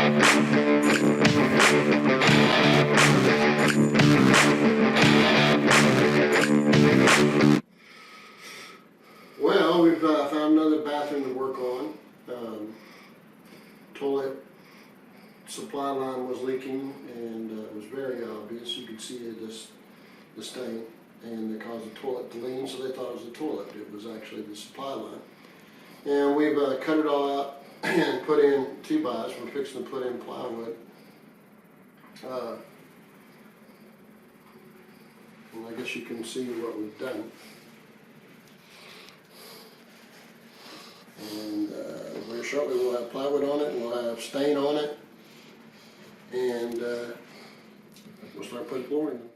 Well, we've found another bathroom to work on. Toilet supply line was leaking, and it was very obvious. You could see the stain, and it caused the toilet to lean, so they thought it was the toilet. It was actually the supply line. And we've cut it all out and put in 2x. We're fixing to put in plywood. And I guess you can see what we've done. And very shortly we'll have plywood on it, and we'll have stain on it, and we'll start putting flooring in.